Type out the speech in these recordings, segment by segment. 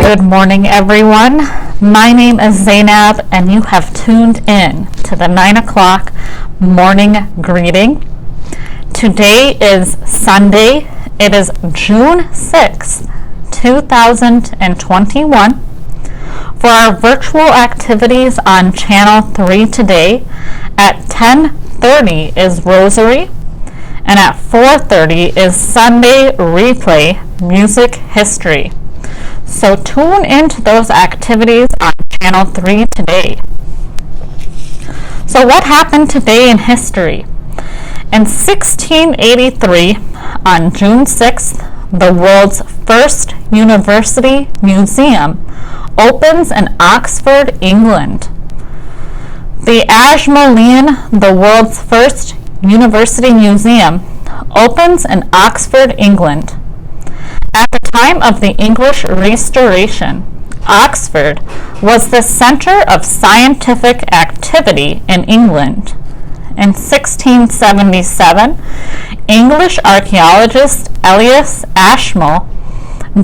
Good morning, everyone. My name is Zainab, and you have tuned in to the 9 o'clock morning greeting. Today is Sunday. It is June 6th, 2021. For our virtual activities on Channel 3 today, at 10:30 is Rosary, and at 4:30 is Sunday Replay Music History. So tune into those activities on Channel 3 today. So what happened today in history? In 1683, on June 6th, the world's first university museum opens in Oxford, England. The Ashmolean, the world's first university museum, opens in Oxford, England. At the time of the English Restoration, Oxford was the center of scientific activity in England. In 1677, English archaeologist Elias Ashmole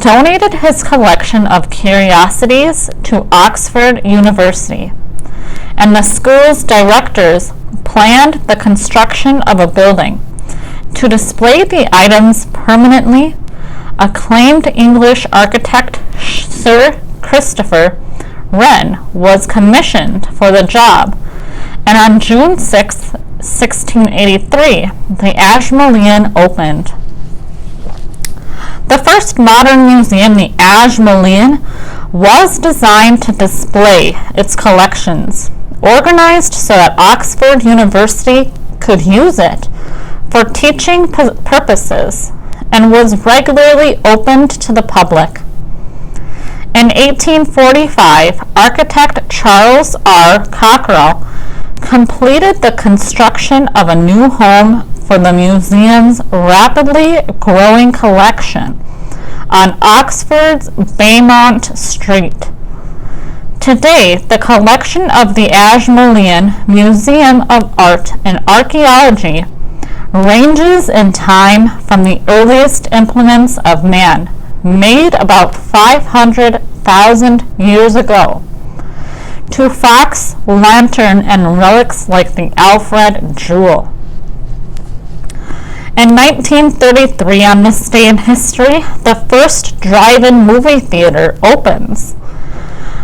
donated his collection of curiosities to Oxford University, and the school's directors planned the construction of a building. To display the items permanently, acclaimed English architect Sir Christopher Wren was commissioned for the job, and on June 6, 1683, the Ashmolean opened. The first modern museum, the Ashmolean, was designed to display its collections, organized so that Oxford University could use it for teaching purposes, and was regularly opened to the public. In 1845, architect Charles R. Cockerell completed the construction of a new home for the museum's rapidly growing collection on Oxford's Beaumont Street. Today, the collection of the Ashmolean Museum of Art and Archaeology ranges in time from the earliest implements of man, made about 500,000 years ago, to fox, lantern, and relics like the Alfred jewel. In 1933, on this day in history, the first drive-in movie theater opens.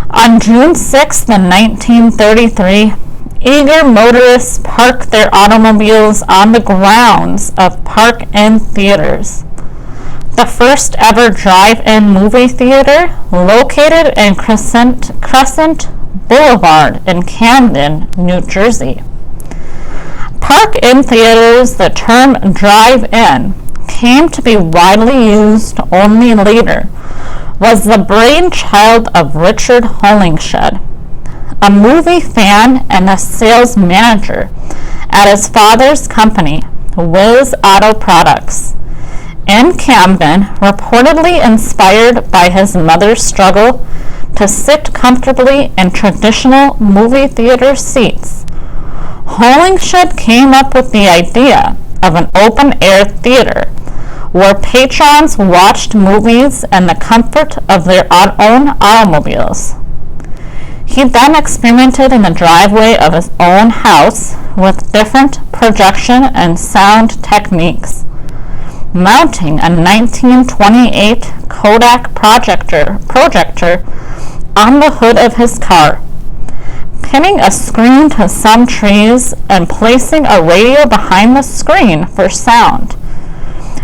On June 6th, 1933, eager motorists park their automobiles on the grounds of Park-In Theaters, the first ever drive-in movie theater located in Crescent Boulevard in Camden, New Jersey. Park-In Theaters, the term drive-in, came to be widely used only later, was the brainchild of Richard Hollingshed, a movie fan and a sales manager at his father's company, Whiz Auto Products, in Camden, reportedly inspired by his mother's struggle to sit comfortably in traditional movie theater seats. Hollingshed came up with the idea of an open-air theater where patrons watched movies in the comfort of their own automobiles. He then experimented in the driveway of his own house with different projection and sound techniques, mounting a 1928 Kodak projector on the hood of his car, pinning a screen to some trees, and placing a radio behind the screen for sound.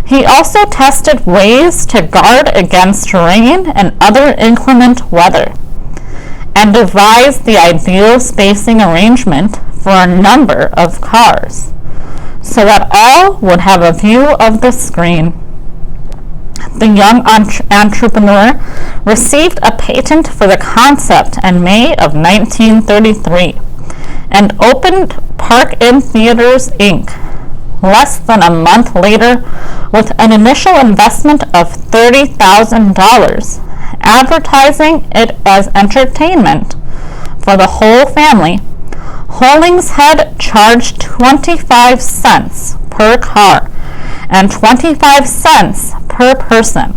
He also tested ways to guard against rain and other inclement weather, and devised the ideal spacing arrangement for a number of cars, so that all would have a view of the screen. The young entrepreneur received a patent for the concept in May of 1933 and opened Park-In Theaters, Inc. less than a month later with an initial investment of $30,000, advertising it as entertainment for the whole family. Hollingshed charged 25 cents per car and 25 cents per person,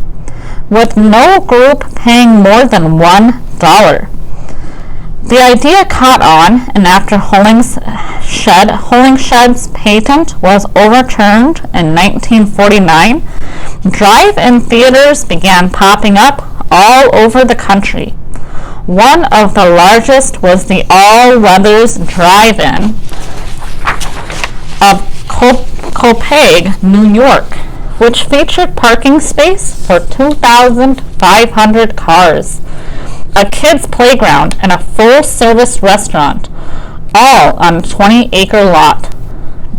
with no group paying more than $1. The idea caught on, and after Holinshed's patent was overturned in 1949, drive-in theaters began popping up all over the country. One of the largest was the All Weathers Drive-In of Copiague, New York, which featured parking space for 2,500 cars, a kids' playground, and a full-service restaurant, all on a 20-acre lot.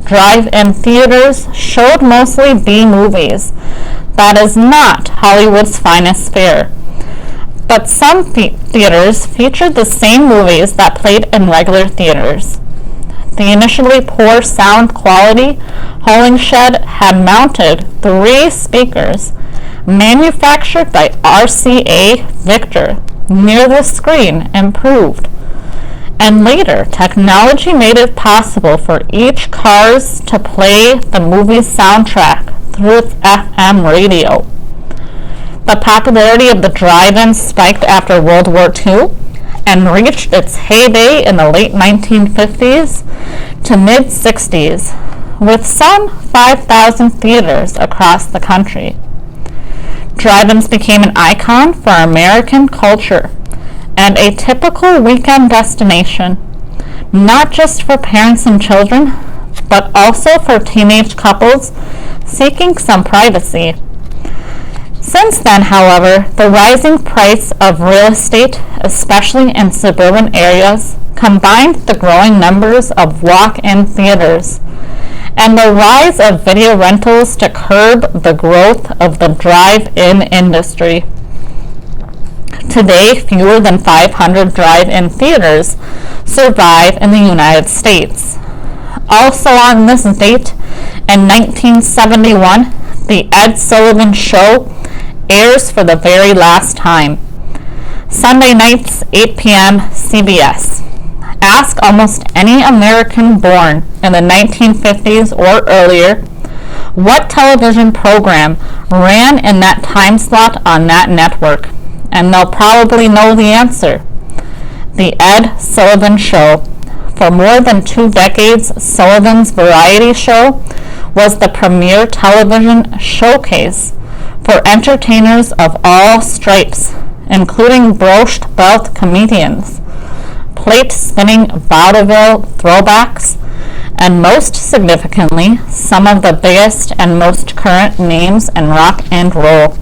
Drive-in theaters showed mostly B movies. That is not Hollywood's finest fare. But some theaters featured the same movies that played in regular theaters. The initially poor sound quality Holindshed had mounted 3 speakers manufactured by RCA Victor near the screen improved, and later technology made it possible for each cars to play the movie's soundtrack through its FM radio. The popularity of the drive-in spiked after World War II and reached its heyday in the late 1950s to mid-60s, with some 5,000 theaters across the country. Drive-ins became an icon for American culture and a typical weekend destination, not just for parents and children, but also for teenage couples seeking some privacy. Since then, however, the rising price of real estate, especially in suburban areas, combined with the growing numbers of walk-in theaters and the rise of video rentals to curb the growth of the drive-in industry. Today, fewer than 500 drive-in theaters survive in the United States. Also on this date, in 1971, The Ed Sullivan Show airs for the very last time. Sunday nights, 8 p.m., CBS. Ask almost any American born in the 1950s or earlier what television program ran in that time slot on that network, and they'll probably know the answer. The Ed Sullivan Show. For more than 2 decades, Sullivan's variety show was the premier television showcase for entertainers of all stripes, including broached belt comedians, plate-spinning vaudeville throwbacks, and most significantly, some of the biggest and most current names in rock and roll.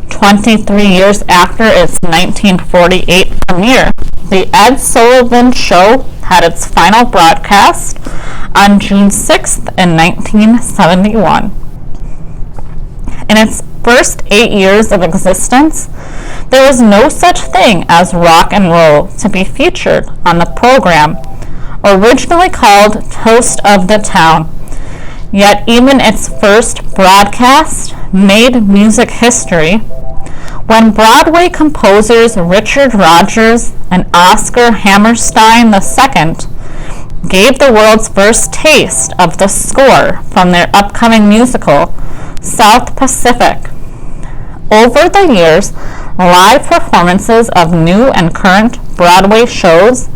23 years after its 1948 premiere, The Ed Sullivan Show had its final broadcast on June 6th in 1971. In its first 8 years of existence, there was no such thing as rock and roll to be featured on the program, originally called Toast of the Town. Yet even its first broadcast made music history when Broadway composers Richard Rodgers and Oscar Hammerstein II gave the world's first taste of the score from their upcoming musical, South Pacific. Over the years, live performances of new and current Broadway shows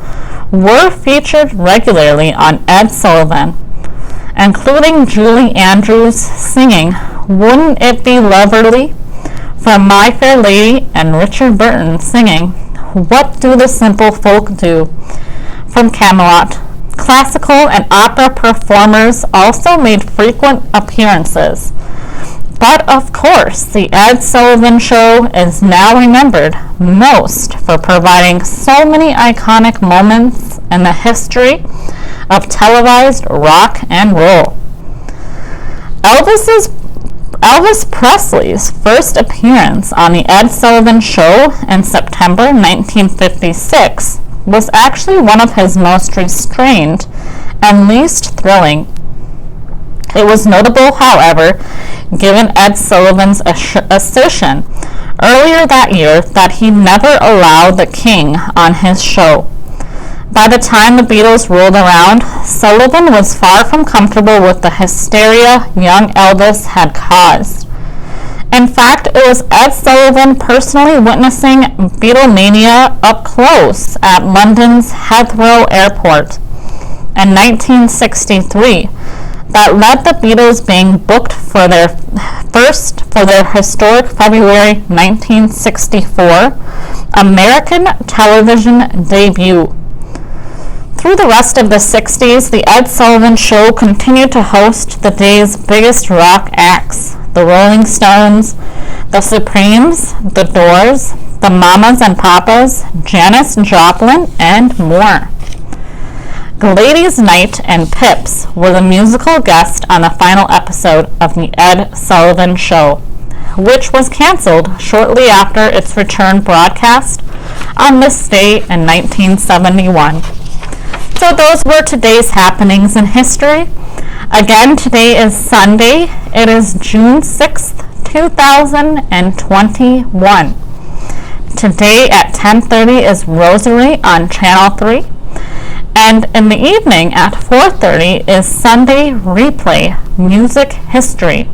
were featured regularly on Ed Sullivan, including Julie Andrews singing Wouldn't It Be Loverly from My Fair Lady, and Richard Burton singing What Do the Simple Folk Do from Camelot. Classical and opera performers also made frequent appearances. But of course, The Ed Sullivan Show is now remembered most for providing so many iconic moments in the history of televised rock and roll. Elvis Presley's first appearance on The Ed Sullivan Show in September 1956 was actually one of his most restrained and least thrilling. It was notable, however, given Ed Sullivan's assertion earlier that year that he never allowed the King on his show. By the time the Beatles rolled around, Sullivan was far from comfortable with the hysteria young Elvis had caused. In fact, it was Ed Sullivan personally witnessing Beatlemania up close at London's Heathrow Airport in 1963 that led the Beatles being booked for their historic February 1964 American television debut. Through the rest of the 60s, the Ed Sullivan Show continued to host the day's biggest rock acts: the Rolling Stones, the Supremes, the Doors, the Mamas and Papas, Janis Joplin, and more. Gladys Knight and Pips were the musical guests on the final episode of the Ed Sullivan Show, which was canceled shortly after its return broadcast on this day in 1971. So those were today's happenings in history. Again, today is Sunday. It is June 6th, 2021. Today at 10:30 is Rosary on Channel 3. And in the evening at 4:30 is Sunday Replay, Music History.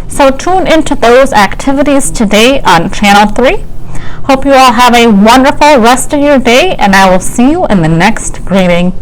So tune into those activities today on Channel 3. Hope you all have a wonderful rest of your day, and I will see you in the next greeting.